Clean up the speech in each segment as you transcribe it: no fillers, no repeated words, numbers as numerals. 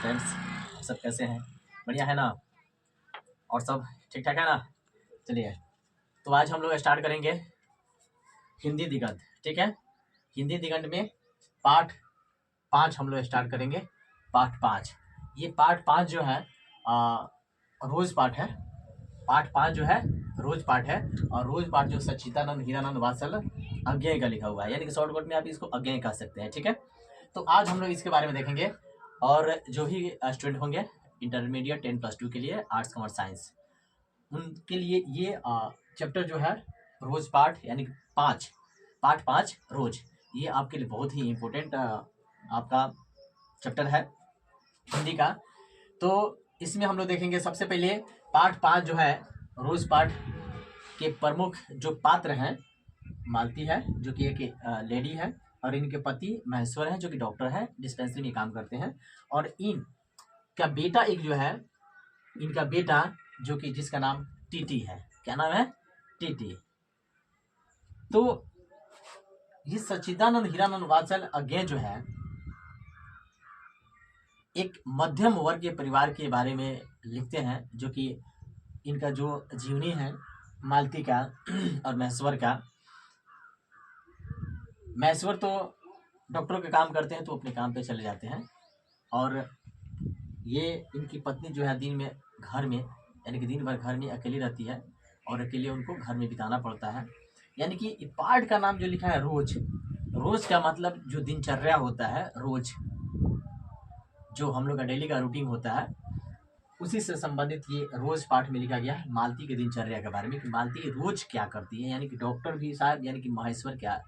Friends, सब कैसे हैं? बढ़िया है ना? और सब ठीक ठाक है ना? चलिए, तो आज हम लोग स्टार्ट करेंगे हिंदी दिगंत। ठीक है, हिंदी दिगंत में पाठ 5 हम लोग स्टार्ट करेंगे। पाठ 5, ये पाठ 5 जो है रोज पाठ है। पाठ 5 जो है रोज पाठ है, और रोज पाठ जो सच्चिदानंद हीरानंद वात्सल अज्ञेय का लिखा हुआ है, यानी कि शॉर्टकट में आप इसको अज्ञेय कह सकते हैं। ठीक है, तो आज हम लोग इसके बारे में देखेंगे। और जो भी स्टूडेंट होंगे इंटरमीडिएट 10+2 के लिए आर्ट्स कॉमर्स साइंस, उनके लिए ये चैप्टर जो है रोज पाठ यानी कि पाठ 5 रोज, ये आपके लिए बहुत ही इम्पोर्टेंट आपका चैप्टर है हिंदी का। तो इसमें हम लोग देखेंगे सबसे पहले पाठ 5 जो है रोज पाठ के प्रमुख जो पात्र हैं, मालती है जो कि एक लेडी है, और इनके पति महेश्वर है जो कि डॉक्टर है, डिस्पेंसरी में काम करते हैं। और इनका बेटा एक जो है, इनका बेटा जो कि जिसका नाम टीटी है। क्या नाम है? टीटी। तो ये सच्चिदानंद हीरानंद वात्सल अज्ञेय जो है एक मध्यम वर्ग के परिवार के बारे में लिखते हैं, जो कि इनका जो जीवनी है मालती का और महेश्वर का। महेश्वर तो डॉक्टरों का काम करते हैं तो अपने काम पे चले जाते हैं, और ये इनकी पत्नी जो है दिन में घर में, यानी कि दिन भर घर में अकेली रहती है, और अकेले उनको घर में बिताना पड़ता है। यानी कि पाठ का नाम जो लिखा है रोज, रोज का मतलब जो दिनचर्या होता है, रोज जो हम लोग का डेली का रूटीन होता है, उसी से संबंधित ये रोज पाठ में लिखा गया है मालती के दिनचर्या के बारे में कि मालती रोज क्या करती है। यानी कि डॉक्टर भी साहब, यानी कि महेश्वर क्या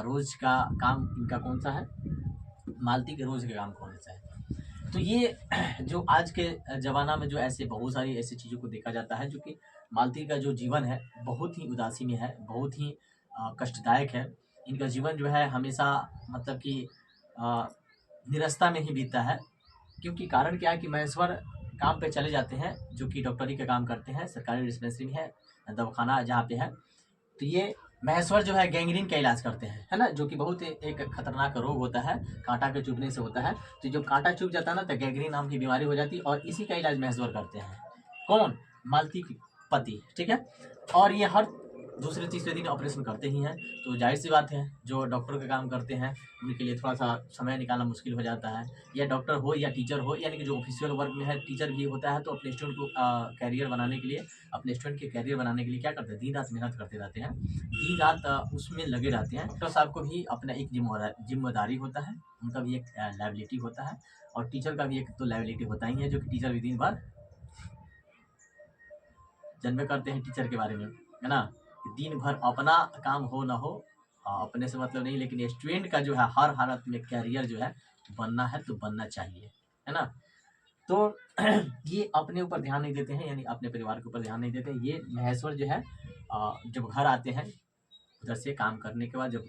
रोज का काम इनका कौन सा है, मालती के रोज का काम कौन सा है। तो ये जो आज के ज़माना में जो ऐसे बहुत सारी ऐसी चीज़ों को देखा जाता है, जो कि मालती का जो जीवन है बहुत ही उदासी में है, बहुत ही कष्टदायक है। इनका जीवन जो है हमेशा मतलब कि निरस्ता में ही बीतता है, क्योंकि कारण क्या है कि महेश्वर काम पे चले जाते हैं, जो कि डॉक्टरी का काम करते हैं, सरकारी डिस्पेंसरी में है, दवाखाना जहाँ पे है। तो ये महेश्वर जो है गैंग्रीन का इलाज करते हैं, है ना, जो कि बहुत एक खतरनाक रोग होता है, कांटा के चुभने से होता है। तो जब कांटा चुभ जाता है ना, तो गैंग्रीन नाम की बीमारी हो जाती है, और इसी का इलाज महेश्वर करते हैं। कौन? मालती के पति। ठीक है, और ये हर दूसरे तीसरे दिन ऑपरेशन करते ही हैं। तो जाहिर सी बात है, जो डॉक्टर का काम करते हैं उनके लिए थोड़ा सा समय निकालना मुश्किल हो जाता है। या डॉक्टर हो या टीचर हो, यानी कि जो ऑफिशियल वर्क में है, टीचर भी होता है, तो अपने स्टूडेंट को कैरियर बनाने के लिए, अपने स्टूडेंट के कैरियर बनाने के लिए क्या करते हैं, दिन रात मेहनत करते रहते हैं, दिन रात उसमें लगे रहते हैं। डॉक्टर साहब को भी अपना एक जिम्मेदारी होता है, उनका भी एक लाइबिलिटी होता है, और टीचर का भी एक तो लाइबिलिटी होता ही है, जो कि टीचर भी दिन भर जन्मे करते हैं टीचर के बारे में, है ना, दिन भर अपना काम हो ना हो, अपने से मतलब नहीं, लेकिन स्टूडेंट का जो है हर हालत में कैरियर जो है बनना है तो बनना चाहिए, है ना। तो ये अपने ऊपर ध्यान नहीं देते हैं, यानी अपने परिवार के ऊपर ध्यान नहीं देते हैं। ये महेश्वर जो है जब घर आते हैं उधर से काम करने के बाद, जब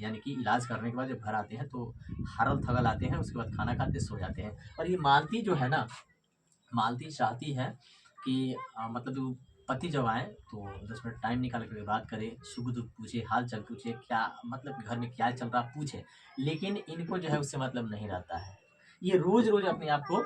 यानी कि इलाज करने के बाद जब घर आते हैं तो हारल थगल आते हैं, उसके बाद खाना खाते सो जाते हैं। और ये मालती जो है ना, मालती चाहती है कि मतलब पति जब आए तो 10 मिनट टाइम निकाल कर बात करे, सुख दुख पूछे, हाल चाल पूछे, क्या मतलब घर में क्या चल रहा पूछे, लेकिन इनको जो है उससे मतलब नहीं रहता है। ये रोज रोज अपने आप को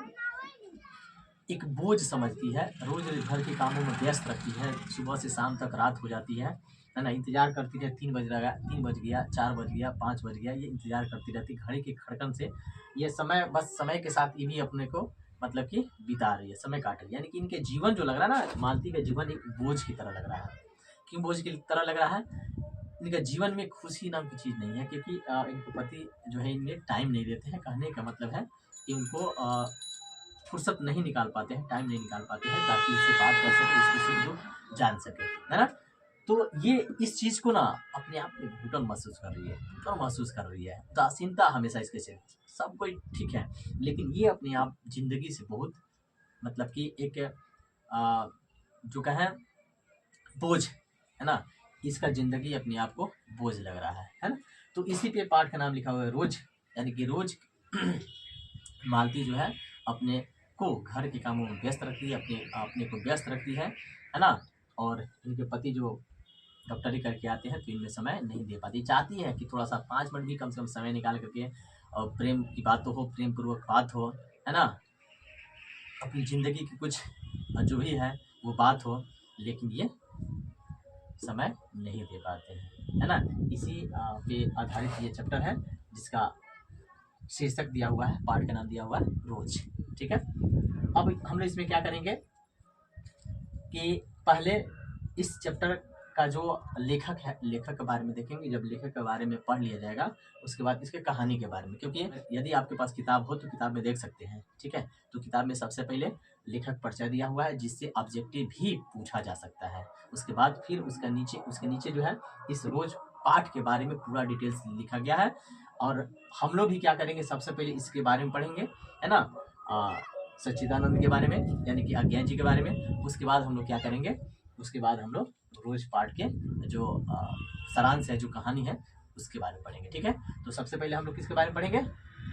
एक बोझ समझती है, रोज रोज घर के कामों में व्यस्त रखती है, सुबह से शाम तक रात हो जाती है ना, इंतजार करती है, 3 बज रहा, 3 बज गया, 4 बज गया, 5 बज गया, ये इंतजार करती रहती घड़ी की खड़कन से। ये समय बस समय के साथ ये भी अपने को मतलब कि बिता रही है, समय काट रही है। यानी कि इनके जीवन जो लग रहा है ना, मालती का जीवन एक बोझ की तरह लग रहा है। क्यों बोझ की तरह लग रहा है? इनका जीवन में खुशी नाम की चीज़ नहीं है, क्योंकि इनके पति जो है इन्हें टाइम नहीं देते हैं। कहने का मतलब है कि उनको फुर्सत नहीं निकाल पाते हैं, टाइम नहीं निकाल पाते हैं, ताकि इससे बात कर सके, इसकी सुख दुख जान सके, है ना। तो ये इस चीज़ को ना अपने आप में घुटन महसूस कर रही है, घुटन महसूस कर रही है, उदासीनता हमेशा इसके से। सब कोई ठीक है, लेकिन ये अपने आप जिंदगी से बहुत मतलब कि एक जो कहें बोझ, है ना, इसका जिंदगी अपने आप को बोझ लग रहा है ना। तो इसी पे पाठ का नाम लिखा हुआ है रोज, यानी कि रोज मालती जो है अपने को घर के कामों में व्यस्त रखती है, अपने को व्यस्त रखती है ना। और इनके पति जो डॉक्टरी करके आते हैं तो इनमें समय नहीं दे पाती। चाहती है कि थोड़ा सा 5 मिनट भी कम से कम समय निकाल करके और प्रेम की बात तो हो, प्रेम पूर्वक बात हो, है है ना, अपनी ज़िंदगी की कुछ जो भी है वो बात हो, लेकिन ये समय नहीं दे पाते हैं, है ना। इसी पे आधारित ये चैप्टर है, जिसका शीर्षक दिया हुआ है, पाठ का नाम दिया हुआ है रोज। ठीक है, अब हम लोग इसमें क्या करेंगे कि पहले इस चैप्टर का जो लेखक है, लेखक के बारे में देखेंगे। जब लेखक के बारे में पढ़ लिया जाएगा, उसके बाद इसके कहानी के बारे में, क्योंकि यदि आपके पास किताब हो तो किताब में देख सकते हैं। ठीक है, तो किताब में सबसे पहले लेखक परिचय दिया हुआ है, जिससे ऑब्जेक्टिव भी पूछा जा सकता है। उसके बाद फिर उसके नीचे जो है इस रोज पाठ के बारे में पूरा डिटेल्स लिखा गया है। और हम लोग भी क्या करेंगे, सबसे पहले इसके बारे में पढ़ेंगे, है ना, सच्चिदानंद के बारे में, यानी कि अज्ञान जी के बारे में। उसके बाद हम लोग क्या करेंगे, उसके बाद हम लोग रोज पाठ के जो सारांश है, जो कहानी है, उसके बारे में पढ़ेंगे। ठीक है, तो सबसे पहले हम लोग किसके बारे में पढ़ेंगे,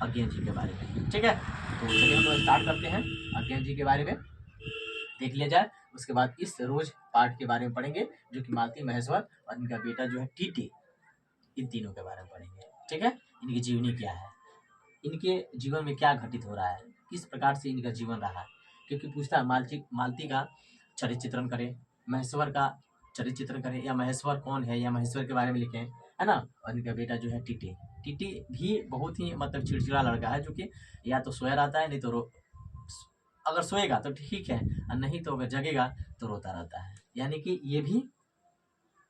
अज्ञान जी के बारे में। ठीक है, तो चलिए हम लोग स्टार्ट करते हैं। अज्ञान जी के बारे में देख लिया जाए, उसके बाद इस रोज पाठ के बारे में पढ़ेंगे, जो कि मालती, महेश्वर और इनका बेटा जो है टीटी, इन तीनों के बारे में पढ़ेंगे। ठीक है, इनकी जीवनी क्या है, इनके जीवन में क्या घटित हो रहा है, किस प्रकार से इनका जीवन रहा है। क्योंकि पूछता है मालती का चरित्र चित्रण करें, महेश्वर का चरित्र चित्रण करें, या महेश्वर कौन है, या महेश्वर के बारे में लिखें, है ना। और इनका बेटा जो है टीटी, टीटी भी बहुत ही मतलब चिड़चिड़ा लड़का है, जो कि या तो सोया रहता है, नहीं तो अगर सोएगा तो ठीक है, और नहीं तो अगर जगेगा तो रोता रहता है। यानी कि ये भी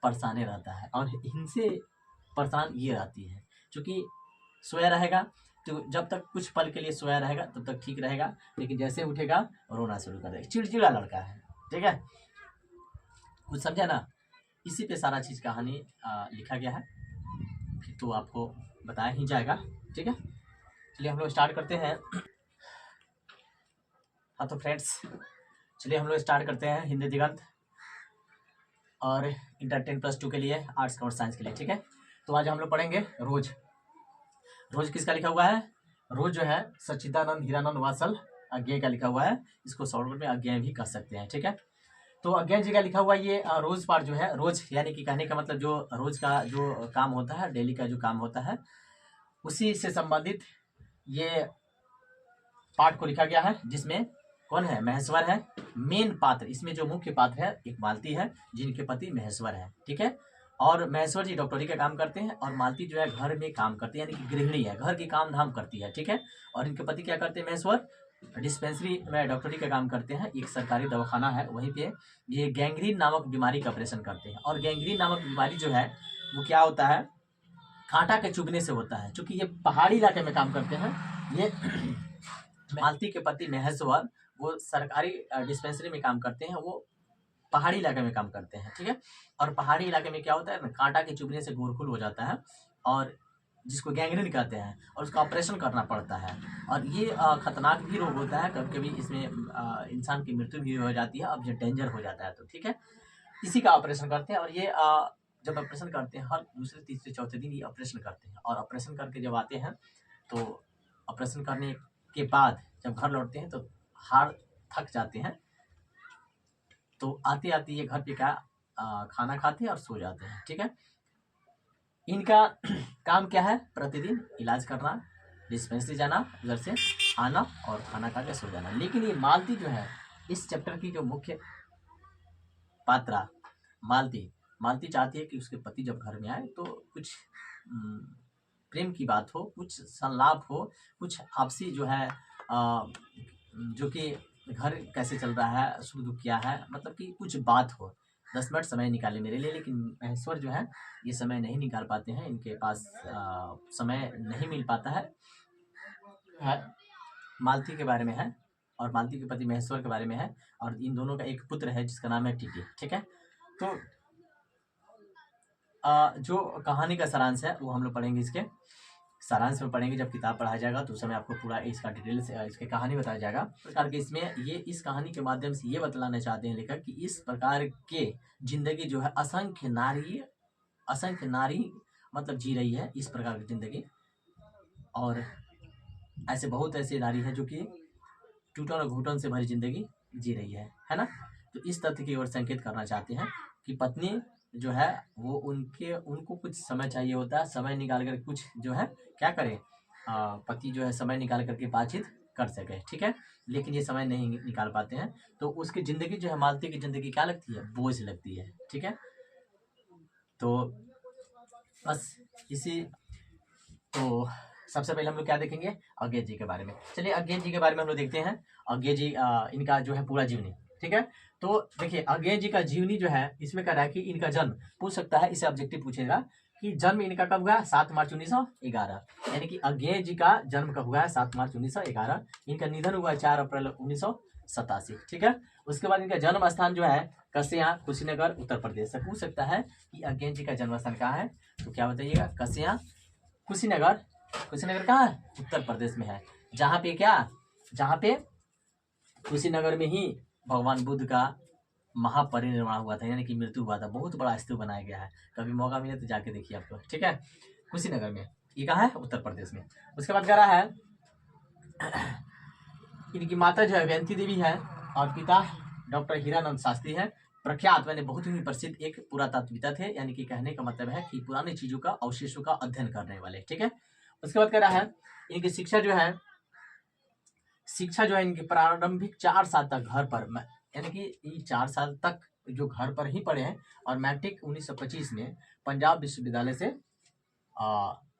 परेशाने रहता है, और इनसे परेशान ये रहती है, क्योंकि सोया रहेगा तो जब तक कुछ पल के लिए सोया रहेगा तब तक ठीक रहेगा, लेकिन जैसे उठेगा रोना शुरू कर देगा। चिड़चिड़ा लड़का है। ठीक है, कुछ समझा ना। इसी पे सारा चीज़ कहानी लिखा गया है, फिर तो आपको बताया ही जाएगा। ठीक है, चलिए हम लोग स्टार्ट करते हैं। हाँ तो फ्रेंड्स, चलिए हम लोग स्टार्ट करते हैं हिंदी दिगंत और इंटर 10+2 के लिए, आर्ट्स और साइंस के लिए। ठीक है, तो आज हम लोग पढ़ेंगे रोज। रोज किसका लिखा हुआ है, रोज जो है सच्चिदानंद हीरानंद वात्सल अज्ञेय का लिखा हुआ है। इसको शॉर्टकट में अज्ञेय भी कह सकते हैं। ठीक है, तो अज्ञेय जी का लिखा हुआ ये रोज पाठ जो है, रोज यानी कि कहने का मतलब जो रोज का जो काम होता है, डेली का जो काम होता है, उसी से संबंधित ये पाठ को लिखा गया है, जिसमें कौन है, महेश्वर है मेन पात्र। इसमें जो मुख्य पात्र है एक मालती है, जिनके पति महेश्वर है। ठीक है, और महेश्वर जी डॉक्टरी का काम करते हैं, और मालती जो है घर में काम करती है, यानी कि गृहिणी है, घर की काम धाम करती है। ठीक है, और इनके पति क्या करते हैं, महेश्वर डिस्पेंसरी में डॉक्टरी का काम करते हैं, एक सरकारी दवाखाना है वहीं पे ये गैंग्रीन नामक बीमारी का ऑपरेशन करते हैं। और गैंग्रीन नामक बीमारी जो है वो क्या होता है, कांटा के चुभने से होता है। चूंकि ये पहाड़ी इलाके में काम करते हैं, ये मालती के पति महेश्वर वो सरकारी डिस्पेंसरी में काम करते हैं, वो पहाड़ी इलाके में काम करते हैं। ठीक है, और पहाड़ी इलाके में क्या होता है, कांटा के चुभने से गोरखुल हो जाता है, और जिसको गैंग्रीन कहते हैं, और उसका ऑपरेशन करना पड़ता है। और ये खतरनाक भी रोग होता है, कभी कभी इसमें इंसान की मृत्यु भी हो जाती है, अब जो डेंजर हो जाता है तो। ठीक है, इसी का ऑपरेशन करते हैं, और ये जब ऑपरेशन करते हैं हर दूसरे तीसरे चौथे दिन ये ऑपरेशन करते हैं, और ऑपरेशन करके जब आते हैं तो ऑपरेशन करने के बाद जब घर लौटते हैं तो हार थक जाते हैं, तो आते आते ये घर पे क्या खाना खाते हैं और सो जाते हैं। ठीक है, इनका काम क्या है, प्रतिदिन इलाज करना, डिस्पेंसरी जाना, उधर से आना और खाना खा के सो जाना। लेकिन ये मालती जो है, इस चैप्टर की जो मुख्य पात्रा मालती चाहती है कि उसके पति जब घर में आए तो कुछ प्रेम की बात हो, कुछ संलाप हो, कुछ आपसी जो है जो कि घर कैसे चल रहा है, सुख दुख क्या है, मतलब कि कुछ बात हो। 10 मिनट समय निकाले मेरे लिए, लेकिन महेश्वर जो है ये समय नहीं निकाल पाते हैं, इनके पास समय नहीं मिल पाता है। मालती के बारे में है, और मालती के पति महेश्वर के बारे में है, और इन दोनों का एक पुत्र है जिसका नाम है टीटी। ठीक है, तो जो कहानी का सारांश है वो हम लोग पढ़ेंगे, इसके सारांश में पढ़ेंगे। जब किताब पढ़ाया जाएगा तो उस समय आपको पूरा इसका डिटेल से इसके कहानी बताया जाएगा। प्रकार के इसमें ये इस कहानी के माध्यम से ये बतलाना चाहते हैं लेखक कि इस प्रकार के जिंदगी जो है असंख्य नारी मतलब जी रही है इस प्रकार की जिंदगी, और ऐसे बहुत ऐसे नारी है जो कि टूटन और घुटन से भरी जिंदगी जी रही है ना। तो इस तथ्य की ओर संकेत करना चाहते हैं कि पत्नी जो है वो उनको कुछ समय चाहिए होता है, समय निकाल कर कुछ जो है क्या करे, पति जो है समय निकाल करके बातचीत कर सके, ठीक है, लेकिन ये समय नहीं निकाल पाते हैं, तो उसकी ज़िंदगी जो है, मालती की ज़िंदगी क्या लगती है, बोझ लगती है, ठीक है। तो बस इसी, तो सबसे पहले हम लोग क्या देखेंगे, अज्ञेय जी के बारे में। चलिए अज्ञेय जी के बारे में हम लोग देखते हैं। अज्ञेय जी इनका जो है पूरा जीवनी, ठीक है। तो देखिए अज्ञेय जी का जीवनी जो है, इसमें कह रहा है कि इनका जन्म, पूछ सकता है, इसे ऑब्जेक्टिव पूछेगा कि जन्म इनका कब हुआ, 7 मार्च 1911, यानी कि अज्ञेय जी का जन्म कब हुआ है, 7 मार्च 1911। इनका निधन हुआ है 4 अप्रैल 1987, ठीक है। उसके बाद इनका जन्म स्थान जो है कसिया, कुशीनगर, उत्तर प्रदेश से। पूछ सकता है कि अज्ञेय जी का जन्म स्थान कहाँ है, तो क्या बताइएगा, कसिया, कुशीनगर। कुशीनगर कहाँ है, उत्तर प्रदेश में है। जहाँ पे क्या, जहाँ पे कुशीनगर में ही भगवान बुद्ध का महापरिनिर्वाण हुआ था, यानी कि मृत्यु हुआ था। बहुत बड़ा स्तूप बनाया गया है, कभी मौका मिले तो जाके देखिए आपको, ठीक है। कुशीनगर में, ये कहाँ है, उत्तर प्रदेश में। उसके बाद कह रहा है इनकी माता जो है वैंती देवी है, और पिता डॉक्टर हीरानंद शास्त्री है। प्रख्यात मैंने बहुत ही प्रसिद्ध एक पुरातत्वविद थे, यानी कि कहने का मतलब है कि पुरानी चीजों का, अवशेषों का अध्ययन करने वाले, ठीक है। उसके बाद कह रहा है इनकी शिक्षा जो है इनकी प्रारंभिक 4 साल तक घर पर, यानी कि ये 4 साल तक जो घर पर ही पढ़े हैं, और मैट्रिक 1925 में पंजाब विश्वविद्यालय से,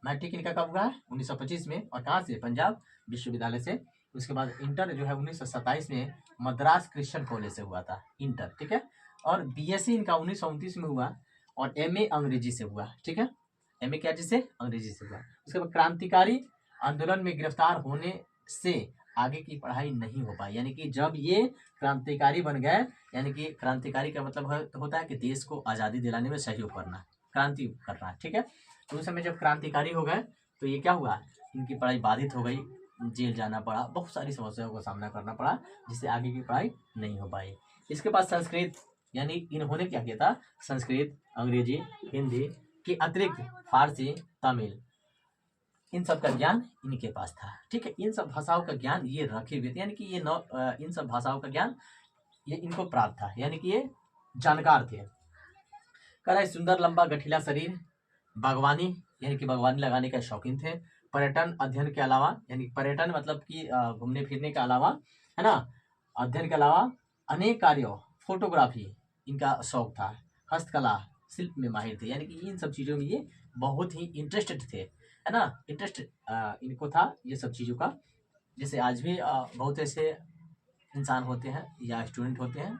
मैट्रिक इनका कब हुआ है, 1925 में, और कहाँ से, पंजाब विश्वविद्यालय से। उसके बाद इंटर जो है 1927 में मद्रास क्रिश्चियन कॉलेज से हुआ था, इंटर, ठीक है। और बीएससी इनका 1929 में हुआ, और एमए अंग्रेजी से हुआ, ठीक है। एमए क्या जिससे, अंग्रेजी से हुआ। उसके बाद क्रांतिकारी आंदोलन में गिरफ्तार होने से आगे की पढ़ाई नहीं हो पाई, यानी कि जब ये क्रांतिकारी बन गए, यानी कि क्रांतिकारी का मतलब होता है कि देश को आज़ादी दिलाने में सहयोग करना, क्रांति करना, ठीक है। तो उस समय जब क्रांतिकारी हो गए, तो ये क्या हुआ, इनकी पढ़ाई बाधित हो गई, जेल जाना पड़ा, बहुत सारी समस्याओं का सामना करना पड़ा, जिससे आगे की पढ़ाई नहीं हो पाई। इसके बाद संस्कृत, यानी इन्होंने क्या किया था, संस्कृत, अंग्रेजी, हिंदी के अतिरिक्त फारसी, तमिल, इन सब का ज्ञान इनके पास था, ठीक है। इन सब भाषाओं का ज्ञान ये रखे हुए थे, यानी कि ये इन सब भाषाओं का ज्ञान ये इनको प्राप्त था, यानी कि ये जानकार थे। कह रहा है सुंदर लंबा गठीला शरीर, बागवानी, यानी कि बागवानी लगाने का शौकीन थे। पर्यटन अध्ययन के अलावा, यानी पर्यटन मतलब कि घूमने फिरने के अलावा, है ना, अध्ययन के अलावा अनेक कार्यों, फोटोग्राफी इनका शौक था। हस्तकला, शिल्प में माहिर थे, यानी कि इन सब चीज़ों में ये बहुत ही इंटरेस्टेड थे, है ना। इंटरेस्ट इनको था ये सब चीज़ों का। जैसे आज भी बहुत ऐसे इंसान होते हैं या स्टूडेंट होते हैं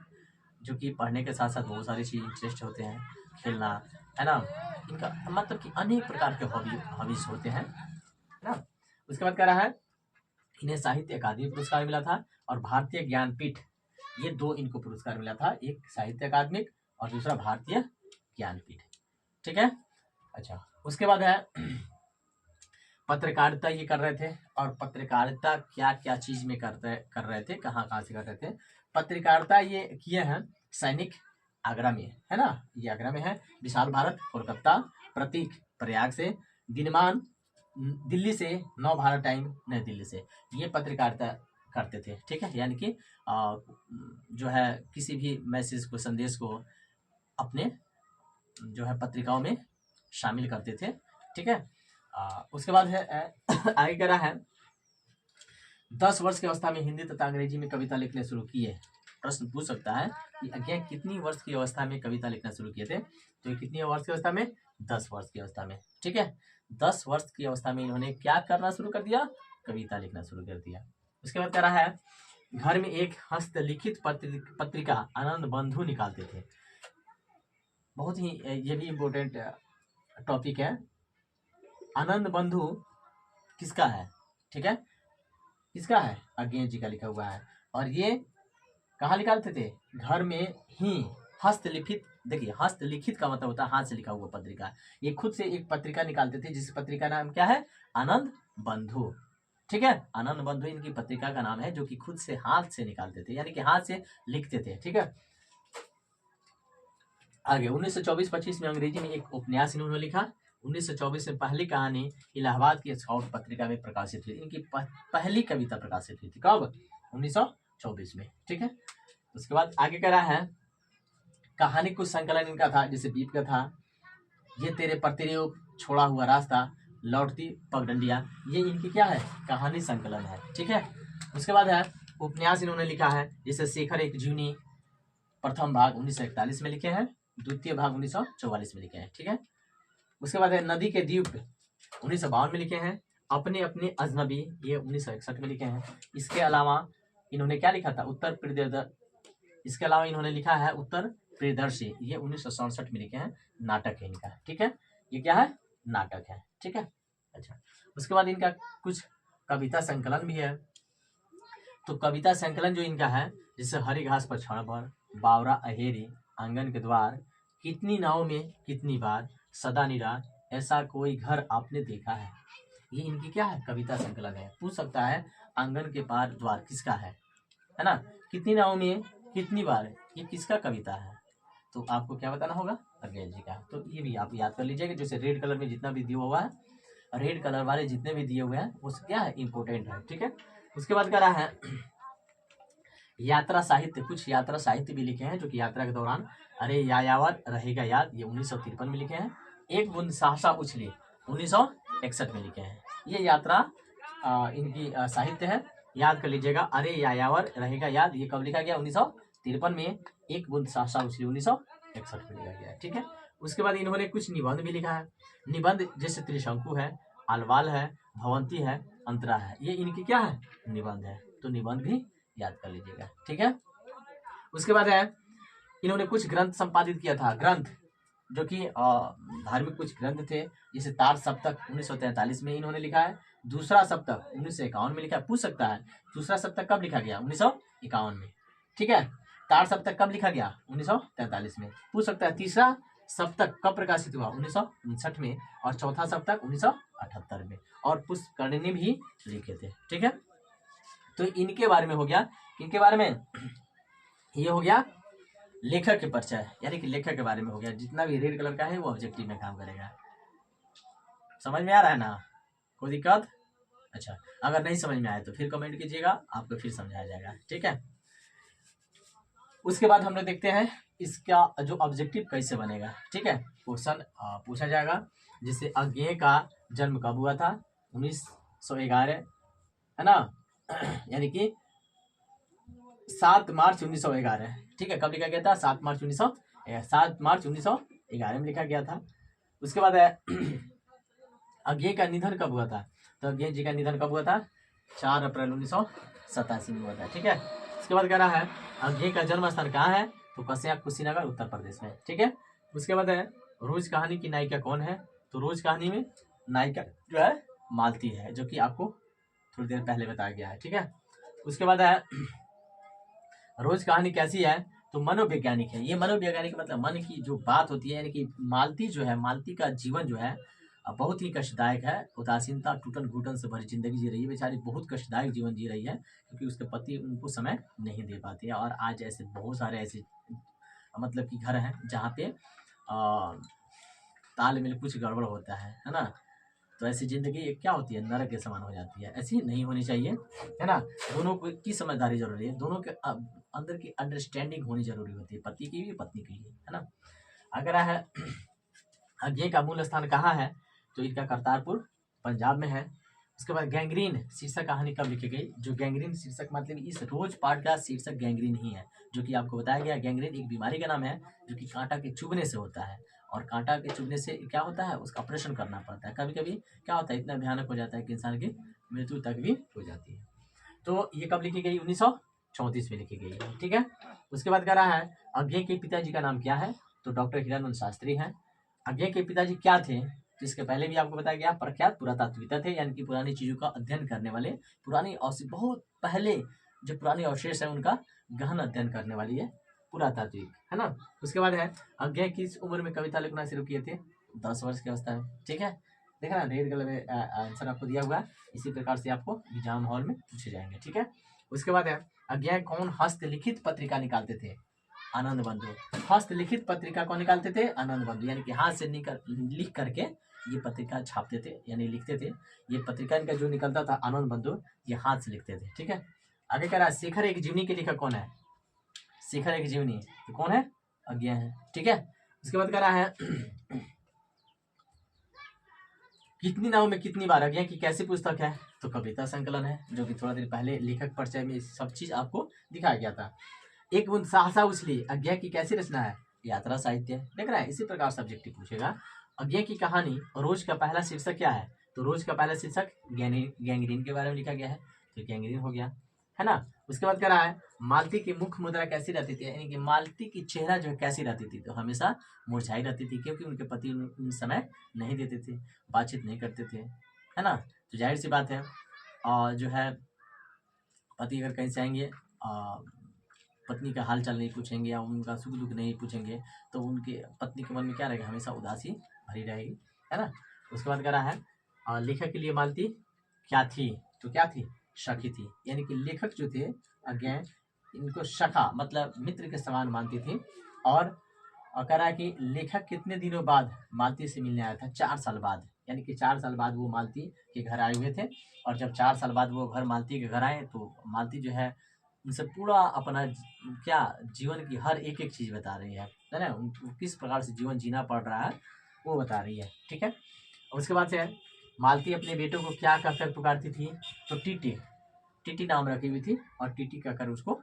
जो कि पढ़ने के साथ साथ बहुत सारी चीज़ इंटरेस्ट होते हैं, खेलना, है ना, इनका मतलब कि अनेक प्रकार के हॉबीज होते हैं, है ना। उसके बाद कह रहा है इन्हें साहित्य अकादमी पुरस्कार मिला था, और भारतीय ज्ञानपीठ, ये 2 इनको पुरस्कार मिला था, एक साहित्य अकादमिक और दूसरा भारतीय ज्ञानपीठ, ठीक है। अच्छा, उसके बाद है पत्रकारिता ये कर रहे थे, और पत्रकारिता क्या क्या चीज में कर रहे थे, कहाँ कहाँ से कर रहे थे पत्रकारिता, ये किए हैं सैनिक, आगरा में, है ना, ये आगरा में है। विशाल भारत कोलकाता, प्रतीक प्रयाग से, दिनमान दिल्ली से, नव भारत टाइम नई दिल्ली से, ये पत्रकारिता करते थे, ठीक है। यानी कि जो है किसी भी मैसेज को, संदेश को अपने जो है पत्रिकाओं में शामिल करते थे, ठीक है। उसके बाद है आगे कह रहा है 10 वर्ष की अवस्था में हिंदी तथा अंग्रेजी में कविता लिखने शुरू किए। प्रश्न पूछ सकता है कि अज्ञेय कितनी वर्ष की अवस्था में कविता लिखना शुरू किए थे, तो कितनी वर्ष की अवस्था में, 10 वर्ष की अवस्था में, ठीक है। 10 वर्ष की अवस्था में इन्होंने क्या करना शुरू कर दिया, कविता लिखना शुरू कर दिया। उसके बाद कह रहा है घर में एक हस्तलिखित पत्रिका आनंद बंधु निकालते थे। बहुत ही ये भी इम्पोर्टेंट टॉपिक है। आनंद बंधु किसका है, ठीक है, किसका है, अज्ञेय जी का लिखा हुआ है। और ये कहाँ निकालते थे, घर में ही हस्तलिखित। देखिए हस्तलिखित का मतलब होता है हाथ से लिखा हुआ पत्रिका। ये खुद से एक पत्रिका निकालते थे, जिस पत्रिका नाम क्या है, आनंद बंधु, ठीक है। आनंद बंधु इनकी पत्रिका का नाम है, जो कि खुद से हाथ से निकालते थे, यानी कि हाथ से लिखते थे, ठीक है। आगे 1924-25 में अंग्रेजी में एक उपन्यास इन्होंने लिखा। 1924 में पहली कहानी इलाहाबाद की स्काउट पत्रिका में प्रकाशित हुई। इनकी पहली कविता प्रकाशित हुई थी कब, 1924 में, ठीक है। उसके बाद आगे कह रहा है कहानी कुछ संकलन इनका था, जैसे बीप का था, ये तेरे प्रतिरूप, छोड़ा हुआ रास्ता, लौटती पगडंडिया, ये इनकी क्या है, कहानी संकलन है, ठीक है। उसके बाद है उपन्यास इन्होंने लिखा है, जैसे शेखर एक जीवनी प्रथम भाग 1941 में लिखे हैं, द्वितीय भाग 1944 में लिखे हैं, ठीक है। उसके बाद है नदी के द्वीप 1952 में लिखे हैं, अपने अपने अजनबी ये 1961 में लिखे हैं। इसके अलावा इन्होंने क्या लिखा था, उत्तर प्रियदर्शी, इसके अलावा इन्होंने लिखा है उत्तर प्रियदर्शी, ये 1967 में लिखे हैं, नाटक है इनका, ठीक है। ये क्या है, नाटक है, ठीक है। अच्छा, उसके बाद इनका कुछ कविता संकलन भी है। तो कविता संकलन जो इनका है, जैसे हरी घास पर क्षण भर, बावरा अहेरी, आंगन के द्वार, कितनी नाव में कितनी बार, सदा निरार, ऐसा कोई घर आपने देखा है, ये इनकी क्या है, कविता संकलन है। पूछ सकता है आंगन के पार द्वार किसका है ना, कितनी नाव में कितनी बार, ये किसका कविता है, तो आपको क्या बताना होगा, अज्ञेय जी का। तो ये भी आप याद कर लीजिएगा, जैसे रेड कलर में जितना भी दिया हुआ है, रेड कलर वाले जितने भी दिए हुए हैं वो क्या है, इंपॉर्टेंट है, ठीक है। उसके बाद कह रहा है यात्रा साहित्य, कुछ यात्रा साहित्य भी लिखे हैं, जो कि यात्रा के दौरान, अरे यायावर रहेगा याद, ये 1953 में लिखे हैं। एक बूंद सहसा उछली 1961 में लिखे हैं। ये यात्रा इनकी साहित्य है, याद कर लीजिएगा। अरे यायावर रहेगा याद, ये कब लिखा गया, 1953 में। एक बूंद सहसा उछली 1961 में लिखा गया, ठीक है। उसके बाद इन्होंने कुछ निबंध भी लिखा है। निबंध जैसे त्रिशंकु है, अलवाल है, भवंती है, अंतरा है, ये इनकी क्या है, निबंध है। तो निबंध भी याद कर लीजिएगा, ठीक है। उसके बाद है इन्होंने कुछ ग्रंथ संपादित किया था, ग्रंथ जो कि धार्मिक कुछ ग्रंथ थे, जैसे तार सप्तक 1943 में इन्होंने लिखा है, दूसरा सप्तक 1951 में लिखा है। पूछ सकता है दूसरा सप्तक कब लिखा गया, 1951 में, ठीक है। तार सप्तक कब लिखा गया, 1943 में। पूछ सकता है तीसरा सप्तक कब प्रकाशित हुआ, 1959 में, और चौथा सप्तक 1978 में, और पुष्करणी भी लिखे थे, ठीक है। तो इनके बारे में हो गया, इनके बारे में ये हो गया लेखक के परिचय, यानी कि लेखक के बारे में हो गया। जितना भी रेड कलर का है वो ऑब्जेक्टिव में काम करेगा। समझ में आ रहा है ना, कोई दिक्कत? अच्छा, अगर नहीं समझ में आए तो फिर कमेंट कीजिएगा, आपको फिर समझाया जाएगा, ठीक है। उसके बाद हम लोग देखते हैं इसका जो ऑब्जेक्टिव कैसे बनेगा, ठीक है। क्वेश्चन पूछा जाएगा, जैसे अज्ञेय का जन्म कब हुआ था, 1911, है ना, यानी कि 7 मार्च 1911, ठीक है। कब लिखा गया था, 7 मार्च 1911 में लिखा गया था। उसके बाद है अज्ञेय का निधन कब हुआ था, तो अज्ञेय जी का निधन कब हुआ था, 4 अप्रैल 1987 में हुआ था, ठीक है। उसके बाद कह रहा है अज्ञेय का जन्म स्थान कहाँ है, तो कस्या कुशीनगर उत्तर प्रदेश में, ठीक है। उसके बाद है रोज कहानी की नायिका कौन है, तो रोज कहानी में नायिका जो है मालती है, जो कि आपको थोड़ी देर पहले बताया गया है, ठीक है। उसके बाद है रोज कहानी कैसी है, तो मनोवैज्ञानिक है। ये मनोवैज्ञानिक मतलब मन की जो बात होती है, यानी कि मालती जो है, मालती का जीवन जो है बहुत ही कष्टदायक है। उदासीनता टूटन घुटन से भरी जिंदगी जी रही है बेचारी, बहुत कष्टदायक जीवन जी रही है, क्योंकि उसके पति उनको समय नहीं दे पाते हैं। और आज ऐसे बहुत सारे ऐसे मतलब कि घर हैं जहाँ पे तालमेल कुछ गड़बड़ होता है ना। तो ऐसी जिंदगी क्या होती है, नरक के समान हो जाती है, ऐसी नहीं होनी चाहिए, है ना। दोनों की समझदारी जरूरी है, दोनों के अंदर की अंडरस्टैंडिंग होनी जरूरी होती है, पति की भी पत्नी के लिए, है ना। अगर है अज्ञेय का मूल स्थान कहाँ है, तो इनका करतारपुर पंजाब में है। उसके बाद गैंग्रीन शीर्षक कहानी कब लिखी गई, जो गैंग्रीन शीर्षक मतलब इस रोज पाठ का शीर्षक गैंग्रीन ही है, जो कि आपको बताया गया। गैंग्रीन एक बीमारी का नाम है जो कि कांटा के चुभने से होता है, और कांटा के चुभने से क्या होता है, उसका ऑपरेशन करना पड़ता है। कभी कभी क्या होता है, इतना भयानक हो जाता है कि इंसान की मृत्यु तक भी हो जाती है। तो ये कब लिखी गई, 1934 में लिखी गई है, ठीक है। उसके बाद कह रहा है अज्ञेय के पिताजी का नाम क्या है, तो डॉक्टर हिरानंद शास्त्री हैं। अज्ञेय के पिताजी क्या थे, जिसके पहले भी आपको बताया गया, प्रख्यात पुरातात्विका थे, यानी कि पुरानी चीजों का अध्ययन करने वाले, पुरानी बहुत पहले जो पुरानी अवशेष है उनका गहन अध्ययन करने वाली है पुरातात्विक, है ना। उसके बाद है अज्ञेय किस उम्र में कविता लिखना शुरू किए थे, 10 वर्ष की अवस्था में, ठीक है। देखा ना, रेड कलर में आंसर आपको दिया हुआ है, इसी प्रकार से आपको एग्जाम हॉल में पूछे जाएंगे, ठीक है। उसके बाद है अज्ञेय कौन हस्तलिखित पत्रिका निकालते थे, आनंद बंधु। हस्तलिखित पत्रिका कौन निकालते थे, आनंद बंधु, यानी कि हाथ से लिख करके ये पत्रिका छापते थे, यानी लिखते थे। ये पत्रिका इनका जो निकलता था आनंद बंधु, ये हाथ से लिखते थे, ठीक है। आगे कह रहा है शेखर एक जीवनी के लेखक कौन है, शेखर एक जीवनी तो कौन है, अज्ञेय है, ठीक है। उसके बाद कह रहा है कितनी नाव में कितनी बार, अज्ञेय की कैसी पुस्तक है, तो कविता संकलन है, जो कि थोड़ा देर पहले लेखक परिचय में सब चीज आपको दिखाया गया था। एक बूंद सहसा उछली, अज्ञा की कैसी रचना है? यात्रा साहित्य। देख रहा है, इसी प्रकार सब्जेक्टिव पूछेगा। अज्ञा की कहानी रोज का पहला शीर्षक क्या है? तो रोज का पहला शीर्षक गैंग्रीन के बारे में लिखा गया है, तो गैंग्रीन हो गया, है ना। उसके बाद कह रहा है मालती की मुख मुद्रा कैसी रहती थी, यानी कि मालती की चेहरा जो है कैसी रहती थी? तो हमेशा मुरझाई रहती थी, क्योंकि उनके पति उन समय नहीं देते थे, बातचीत नहीं करते थे, है ना। तो जाहिर सी बात है, और जो है पति अगर कहीं से आएंगे, पत्नी का हाल चाल नहीं पूछेंगे या उनका सुख दुख नहीं पूछेंगे, तो उनके पत्नी के मन में क्या रहेगा? हमेशा उदासी भरी रहेगी, है ना। उसके बाद कह रहा है लेखक के लिए मालती क्या थी? तो क्या थी? सखी थी, यानी कि लेखक जो थे अज्ञा, इनको सखा मतलब मित्र के समान मानती थी। और कह रहा है कि लेखक कितने दिनों बाद मालती से मिलने आया था? 4 साल बाद, यानी कि 4 साल बाद वो मालती के घर आए हुए थे। और जब 4 साल बाद वो घर मालती के घर आए, तो मालती जो है उनसे पूरा अपना क्या जीवन की हर एक एक चीज बता रही है ना, उनको किस प्रकार से जीवन जीना पड़ रहा है वो बता रही है, ठीक है। उसके बाद से मालती अपने बेटों को क्या कहकर पुकारती थी? तो टीटी, टीटी नाम रखी हुई थी, और टीटी कहकर उसको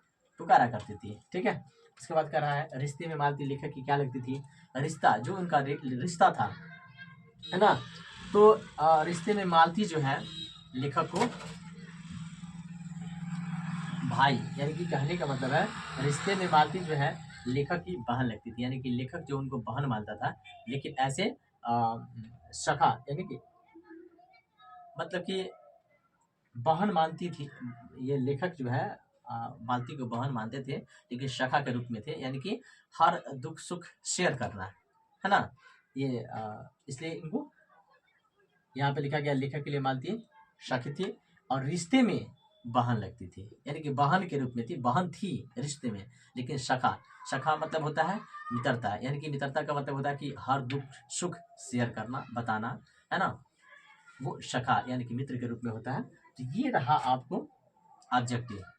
पुकारा करती थी, ठीक है। उसके बाद कह रहा है रिश्ते में मालती लेखक की क्या लगती थी? रिश्ता, जो उनका रिश्ता था, है ना। तो रिश्ते में मालती जो है लेखक को भाई, यानी कि कहने का मतलब है रिश्ते में मालती जो है लेखक की बहन लगती थी, यानी कि लेखक जो उनको बहन मानता था, लेकिन ऐसे सखा, यानी कि मतलब कि बहन मानती थी। ये लेखक जो है मालती को बहन मानते थे, लेकिन सखा के रूप में थे, यानी कि हर दुख सुख शेयर करना, है ना। ये इसलिए इनको यहाँ पे लिखा गया लेखक के लिए मालती सखी थी, और रिश्ते में बहन लगती थी, यानी कि बहन के रूप में थी, बहन थी रिश्ते में, लेकिन सखा, सखा मतलब होता है मित्रता, यानी कि मित्रता का मतलब होता है कि हर दुख सुख शेयर करना, बताना, है ना। वो सखा यानी कि मित्र के रूप में होता है। तो ये रहा आपको ऑब्जेक्टिव।